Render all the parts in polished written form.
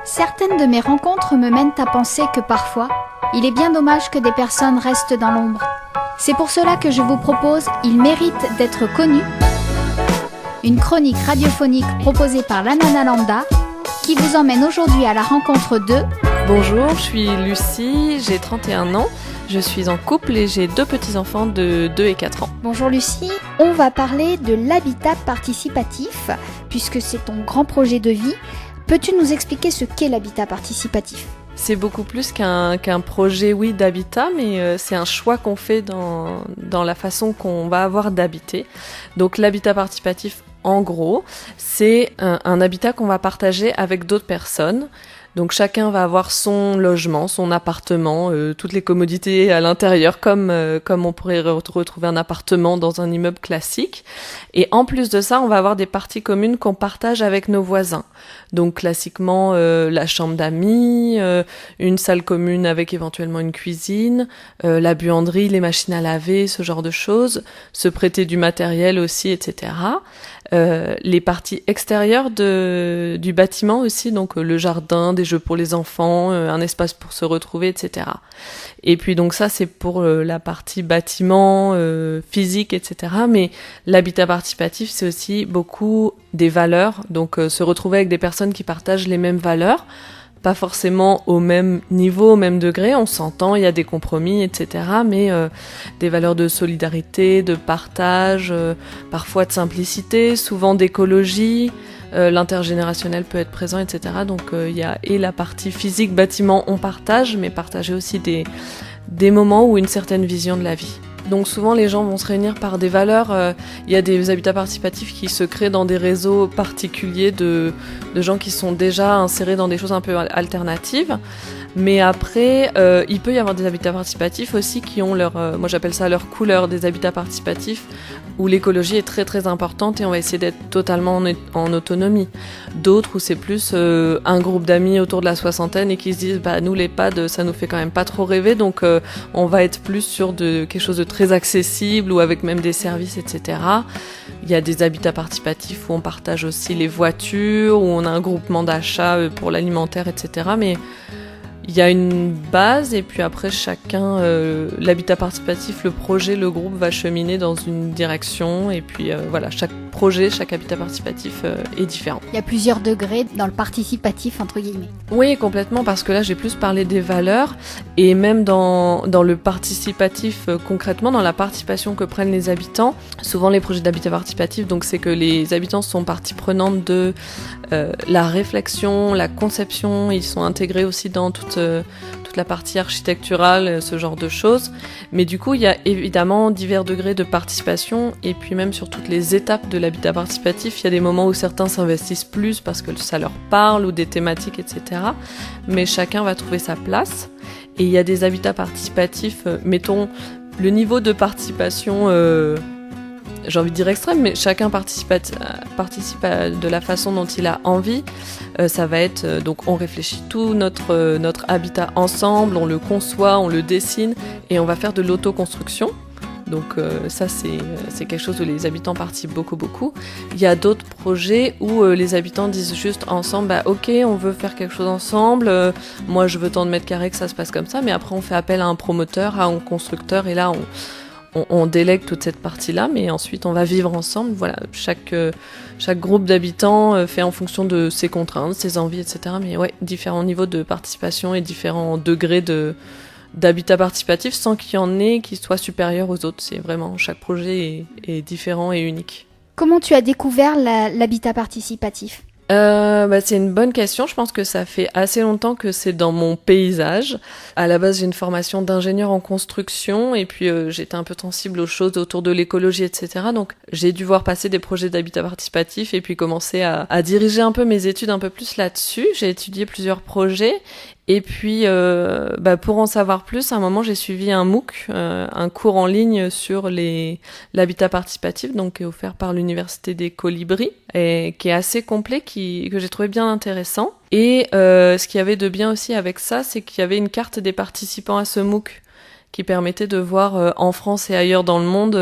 Certaines de mes rencontres me mènent à penser que parfois, il est bien dommage que des personnes restent dans l'ombre. C'est pour cela que je vous propose « Il mérite d'être connu », une chronique radiophonique proposée par l'Anana Lambda, qui vous emmène aujourd'hui à la rencontre de... Bonjour, je suis Lucie, j'ai 31 ans, je suis en couple et j'ai 2 petits-enfants de 2 et 4 ans. Bonjour Lucie, on va parler de l'habitat participatif, puisque c'est ton grand projet de vie. Peux-tu nous expliquer ce qu'est l'habitat participatif ? C'est beaucoup plus qu'un projet, oui, d'habitat, mais c'est un choix qu'on fait dans la façon qu'on va avoir d'habiter. Donc l'habitat participatif, en gros, c'est un habitat qu'on va partager avec d'autres personnes. Donc chacun va avoir son logement, son appartement, toutes les commodités à l'intérieur, comme on pourrait retrouver un appartement dans un immeuble classique. Et en plus de ça, on va avoir des parties communes qu'on partage avec nos voisins. Donc classiquement, la chambre d'amis, une salle commune avec éventuellement une cuisine, la buanderie, les machines à laver, ce genre de choses, se prêter du matériel aussi, etc. Les parties extérieures du bâtiment aussi, donc le jardin, des jeux pour les enfants, un espace pour se retrouver, etc. Et puis donc ça c'est pour la partie bâtiment, physique, etc. Mais l'habitat participatif c'est aussi beaucoup des valeurs, donc se retrouver avec des personnes qui partagent les mêmes valeurs, pas forcément au même niveau, au même degré, on s'entend, il y a des compromis, etc. Mais des valeurs de solidarité, de partage, parfois de simplicité, souvent d'écologie, l'intergénérationnel peut être présent, etc. Donc il y a et la partie physique, bâtiment, on partage, mais partager aussi des moments ou une certaine vision de la vie. Donc souvent les gens vont se réunir par des valeurs, il y a des habitats participatifs qui se créent dans des réseaux particuliers de gens qui sont déjà insérés dans des choses un peu alternatives. Mais après, il peut y avoir des habitats participatifs aussi qui ont moi j'appelle ça leur couleur, des habitats participatifs où l'écologie est très très importante et on va essayer d'être totalement en autonomie. D'autres où c'est plus un groupe d'amis autour de la soixantaine et qui se disent nous les PAD ça nous fait quand même pas trop rêver, donc on va être plus sur quelque chose de très accessible ou avec même des services, etc. Il y a des habitats participatifs où on partage aussi les voitures, où on a un groupement d'achat pour l'alimentaire, etc. Mais il y a une base et puis après chacun, l'habitat participatif, le projet, le groupe va cheminer dans une direction et puis voilà, chaque projet, chaque habitat participatif est différent. Il y a plusieurs degrés dans le participatif entre guillemets. Oui, complètement, parce que là j'ai plus parlé des valeurs et même dans le participatif concrètement, dans la participation que prennent les habitants, souvent les projets d'habitat participatif, donc c'est que les habitants sont partie prenante de la réflexion, la conception, ils sont intégrés aussi dans toute la partie architecturale, ce genre de choses. Mais du coup, il y a évidemment divers degrés de participation et puis même sur toutes les étapes de l'habitat participatif, il y a des moments où certains s'investissent plus parce que ça leur parle ou des thématiques, etc. Mais chacun va trouver sa place. Et il y a des habitats participatifs, mettons, le niveau de participation... j'ai envie de dire extrême, mais chacun participe de la façon dont il a envie. Ça va être, donc on réfléchit tout notre habitat ensemble, on le conçoit, on le dessine et on va faire de l'autoconstruction. Donc ça c'est quelque chose où les habitants participent beaucoup. Il y a d'autres projets où les habitants disent juste ensemble, ok, on veut faire quelque chose ensemble, moi je veux tant de mètres carrés que ça se passe comme ça, mais après on fait appel à un promoteur, à un constructeur et là on délègue toute cette partie-là, mais ensuite on va vivre ensemble. Voilà, chaque groupe d'habitants fait en fonction de ses contraintes, ses envies, etc. Mais ouais, différents niveaux de participation et différents degrés d'habitat participatif sans qu'il y en ait qui soient supérieurs aux autres. C'est vraiment, chaque projet est différent et unique. Comment tu as découvert l'habitat participatif ? C'est une bonne question. Je pense que ça fait assez longtemps que c'est dans mon paysage. À la base, j'ai une formation d'ingénieur en construction et puis j'étais un peu sensible aux choses autour de l'écologie, etc. Donc j'ai dû voir passer des projets d'habitat participatif et puis commencer à diriger un peu mes études un peu plus là-dessus. J'ai étudié plusieurs projets. Et puis, pour en savoir plus, à un moment, j'ai suivi un MOOC, un cours en ligne sur l'habitat participatif, donc qui est offert par l'Université des Colibris, et qui est assez complet, que j'ai trouvé bien intéressant. Et ce qu'il y avait de bien aussi avec ça, c'est qu'il y avait une carte des participants à ce MOOC qui permettait de voir en France et ailleurs dans le monde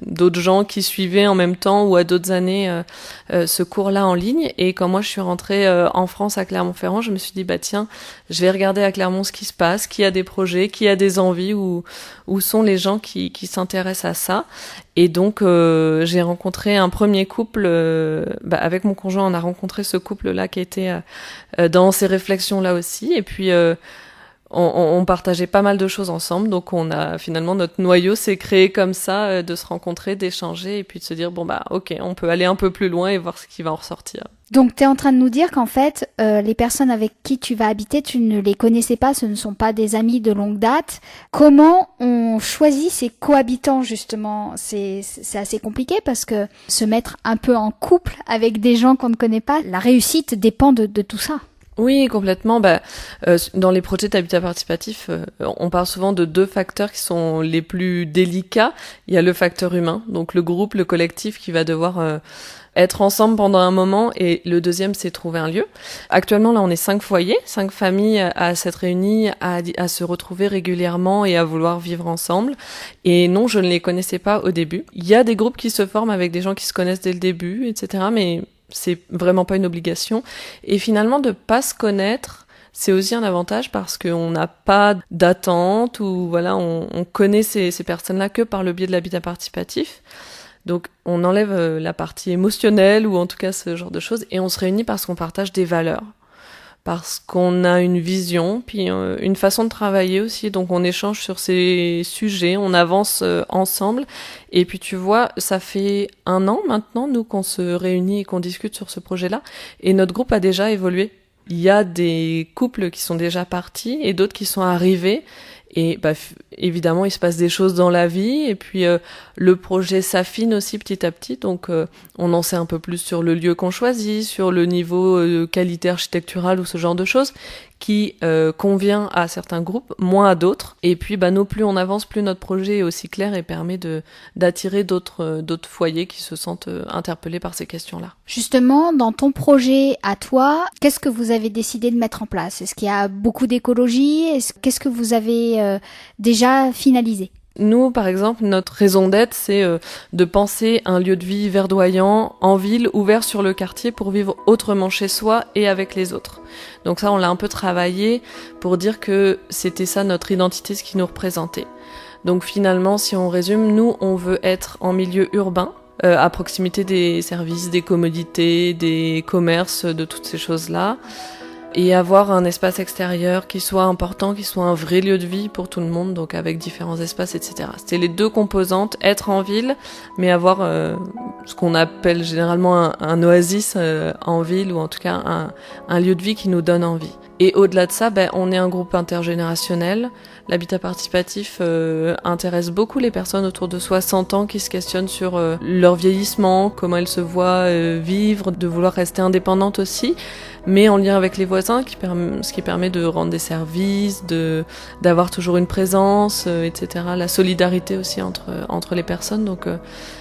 d'autres gens qui suivaient en même temps ou à d'autres années ce cours-là en ligne. Et quand moi je suis rentrée en France à Clermont-Ferrand, je me suis dit tiens, je vais regarder à Clermont ce qui se passe, qui a des projets, qui a des envies, où sont les gens qui s'intéressent à ça. Et donc j'ai rencontré un premier couple avec mon conjoint. On a rencontré ce couple-là qui était dans ces réflexions-là aussi. Et puis on partageait pas mal de choses ensemble, donc on a finalement notre noyau s'est créé comme ça, de se rencontrer, d'échanger et puis de se dire ok, on peut aller un peu plus loin et voir ce qui va en ressortir. Donc tu es en train de nous dire qu'en fait les personnes avec qui tu vas habiter, tu ne les connaissais pas, ce ne sont pas des amis de longue date. Comment on choisit ses cohabitants justement? C'est assez compliqué parce que se mettre un peu en couple avec des gens qu'on ne connaît pas, la réussite dépend de tout ça. Oui, complètement. Dans les projets d'habitat participatif, on parle souvent de 2 facteurs qui sont les plus délicats. Il y a le facteur humain, donc le groupe, le collectif qui va devoir être ensemble pendant un moment, et le deuxième, c'est trouver un lieu. Actuellement, là, on est 5 foyers, 5 familles à s'être réunies, à se retrouver régulièrement et à vouloir vivre ensemble. Et non, je ne les connaissais pas au début. Il y a des groupes qui se forment avec des gens qui se connaissent dès le début, etc., mais c'est vraiment pas une obligation. Et finalement, de pas se connaître, c'est aussi un avantage parce qu'on n'a pas d'attente, ou voilà, on connaît ces personnes-là que par le biais de l'habitat participatif. Donc on enlève la partie émotionnelle, ou en tout cas ce genre de choses, et on se réunit parce qu'on partage des valeurs, parce qu'on a une vision, puis une façon de travailler aussi. Donc on échange sur ces sujets, on avance ensemble. Et puis tu vois, ça fait 1 an maintenant, nous, qu'on se réunit et qu'on discute sur ce projet-là, et notre groupe a déjà évolué. Il y a des couples qui sont déjà partis et d'autres qui sont arrivés. Et évidemment, il se passe des choses dans la vie, et puis le projet s'affine aussi petit à petit, donc on en sait un peu plus sur le lieu qu'on choisit, sur le niveau qualité architecturale ou ce genre de choses qui convient à certains groupes, moins à d'autres. Et puis nous, plus on avance, plus notre projet est aussi clair et permet d'attirer d'autres foyers qui se sentent interpellés par ces questions-là. Justement, dans ton projet à toi, qu'est-ce que vous avez décidé de mettre en place? Est-ce qu'il y a beaucoup d'écologie? Qu'est-ce que vous avez déjà finalisé? Nous, par exemple, notre raison d'être, c'est de penser un lieu de vie verdoyant, en ville, ouvert sur le quartier pour vivre autrement chez soi et avec les autres. Donc ça, on l'a un peu travaillé pour dire que c'était ça notre identité, ce qui nous représentait. Donc finalement, si on résume, nous, on veut être en milieu urbain, à proximité des services, des commodités, des commerces, de toutes ces choses-là, et avoir un espace extérieur qui soit important, qui soit un vrai lieu de vie pour tout le monde, donc avec différents espaces, etc. C'était les 2 composantes, être en ville, mais avoir ce qu'on appelle généralement un oasis en ville, ou en tout cas un lieu de vie qui nous donne envie. Et au-delà de ça, on est un groupe intergénérationnel. L'habitat participatif intéresse beaucoup les personnes autour de 60 ans qui se questionnent sur leur vieillissement, comment elles se voient vivre, de vouloir rester indépendantes aussi, mais en lien avec les voisins, ce qui permet de rendre des services, d'avoir toujours une présence, etc. La solidarité aussi entre les personnes. Donc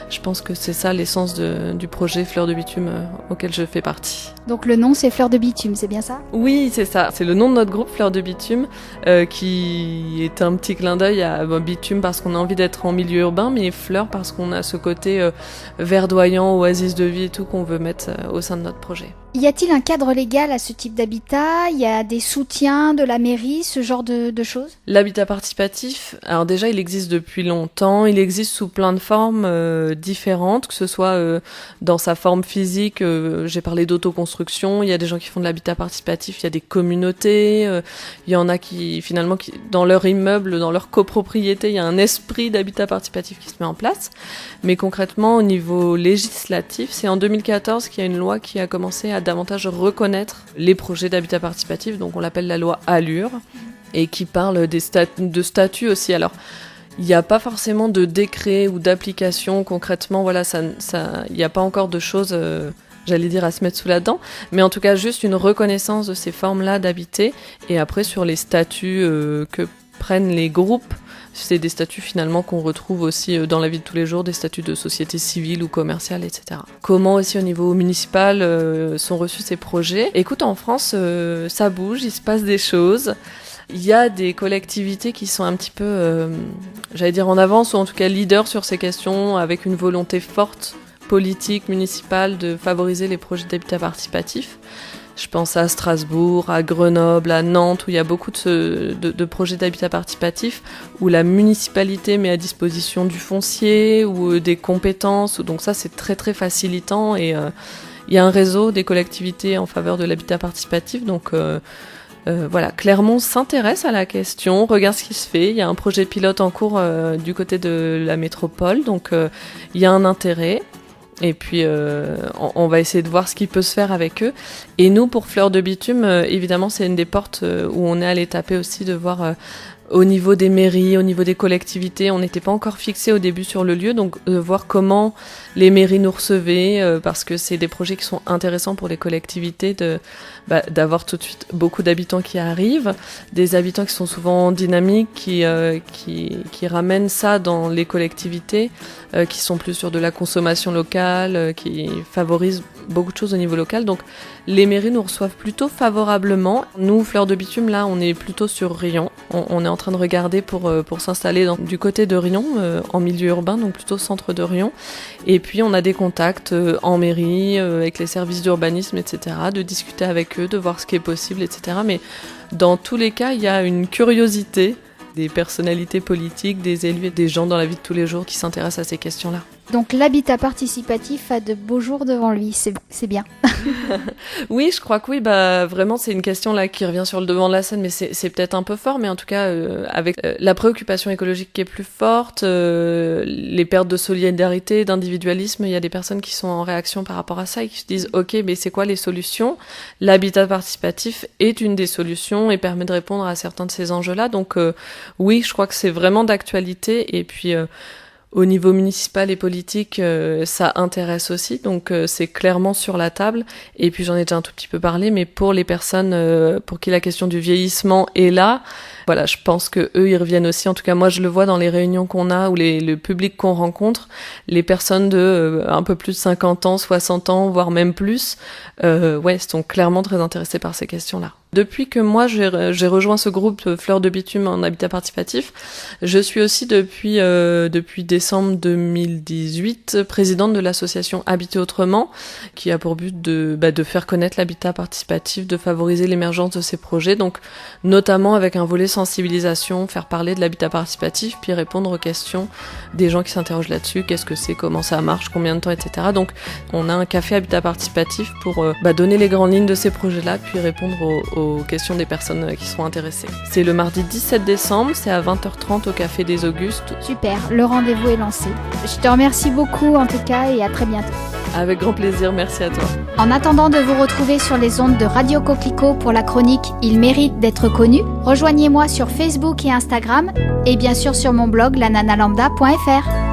je pense que c'est ça l'essence du projet Fleurs de Bitume auquel je fais partie. Donc le nom, c'est Fleurs de Bitume, c'est bien ça? Oui, c'est ça. C'est le nom de notre groupe, Fleurs de Bitume, qui est un petit clin d'œil à bitume parce qu'on a envie d'être en milieu urbain, mais fleurs parce qu'on a ce côté verdoyant, oasis de vie et tout qu'on veut mettre au sein de notre projet. Y a-t-il un cadre légal à ce type d'habitat? Il y a des soutiens de la mairie, ce genre de choses? L'habitat participatif, alors déjà il existe depuis longtemps, il existe sous plein de formes différentes, que ce soit dans sa forme physique, j'ai parlé d'autoconstruction, il y a des gens qui font de l'habitat participatif, il y a des communautés, il y en a qui finalement dans leur immeuble, dans leur copropriété, il y a un esprit d'habitat participatif qui se met en place. Mais concrètement au niveau législatif, c'est en 2014 qu'il y a une loi qui a commencé à davantage reconnaître les projets d'habitat participatif, donc on l'appelle la loi Allure, et qui parle de statut aussi. Alors, il n'y a pas forcément de décret ou d'application concrètement, voilà, il n'y a pas encore de choses, j'allais dire, à se mettre sous la dent, mais en tout cas juste une reconnaissance de ces formes-là d'habiter, et après sur les statuts que prennent les groupes, c'est des statuts finalement qu'on retrouve aussi dans la vie de tous les jours, des statuts de société civile ou commerciale, etc. Comment aussi au niveau municipal sont reçus ces projets? Écoute, en France, ça bouge, il se passe des choses. Il y a des collectivités qui sont un petit peu, j'allais dire en avance, ou en tout cas leaders sur ces questions, avec une volonté forte politique, municipale, de favoriser les projets d'habitat participatif. Je pense à Strasbourg, à Grenoble, à Nantes, où il y a beaucoup de projets d'habitat participatif, où la municipalité met à disposition du foncier ou des compétences. Donc ça, c'est très très facilitant. Et il y a un réseau des collectivités en faveur de l'habitat participatif. Donc voilà, Clermont s'intéresse à la question, regarde ce qui se fait. Il y a un projet pilote en cours du côté de la métropole. Donc il y a un intérêt. Et puis on va essayer de voir ce qui peut se faire avec eux. Et nous, pour Fleurs de Bitume, évidemment, c'est une des portes où on est allé taper aussi, de voir au niveau des mairies, au niveau des collectivités. On n'était pas encore fixé au début sur le lieu, donc voir comment les mairies nous recevaient, parce que c'est des projets qui sont intéressants pour les collectivités, d'avoir tout de suite beaucoup d'habitants qui arrivent, des habitants qui sont souvent dynamiques, qui ramènent ça dans les collectivités, qui sont plus sur de la consommation locale, qui favorisent beaucoup de choses au niveau local. Donc les mairies nous reçoivent plutôt favorablement. Nous, Fleurs de Bitume, là, on est plutôt sur Riom. On est en train de regarder pour s'installer du côté de Riom, en milieu urbain, donc plutôt centre de Riom. Et puis on a des contacts en mairie, avec les services d'urbanisme, etc., de discuter avec eux, de voir ce qui est possible, etc. Mais dans tous les cas, il y a une curiosité des personnalités politiques, des élus et des gens dans la vie de tous les jours qui s'intéressent à ces questions-là. Donc l'habitat participatif a de beaux jours devant lui, c'est bien. Oui, je crois que oui, vraiment c'est une question là qui revient sur le devant de la scène, mais c'est peut-être un peu fort, mais en tout cas avec la préoccupation écologique qui est plus forte, les pertes de solidarité, d'individualisme, il y a des personnes qui sont en réaction par rapport à ça et qui se disent ok, mais c'est quoi les solutions ? L'habitat participatif est une des solutions et permet de répondre à certains de ces enjeux-là, donc oui, je crois que c'est vraiment d'actualité. Et puis au niveau municipal et politique, ça intéresse aussi, donc c'est clairement sur la table. Et puis j'en ai déjà un tout petit peu parlé, mais pour les personnes pour qui la question du vieillissement est là, voilà, je pense que eux ils reviennent aussi. En tout cas, moi je le vois dans les réunions qu'on a ou le public qu'on rencontre, les personnes de un peu plus de 50 ans, 60 ans, voire même plus, sont clairement très intéressées par ces questions-là. Depuis que moi j'ai rejoint ce groupe Fleurs de Bitume en habitat participatif, je suis aussi depuis décembre 2018 présidente de l'association Habiter Autrement, qui a pour but de faire connaître l'habitat participatif, de favoriser l'émergence de ces projets, donc notamment avec un volet sensibilisation, faire parler de l'habitat participatif, puis répondre aux questions des gens qui s'interrogent là-dessus, qu'est-ce que c'est, comment ça marche, combien de temps, etc. Donc on a un café habitat participatif pour donner les grandes lignes de ces projets-là, puis répondre aux questions des personnes qui sont intéressées. C'est le mardi 17 décembre, c'est à 20h30 au Café des Augustes. Super, le rendez-vous est lancé. Je te remercie beaucoup en tout cas et à très bientôt. Avec grand plaisir, merci à toi. En attendant de vous retrouver sur les ondes de Radio Coquelicot pour la chronique « Il mérite d'être connu », rejoignez-moi sur Facebook et Instagram et bien sûr sur mon blog lananalambda.fr.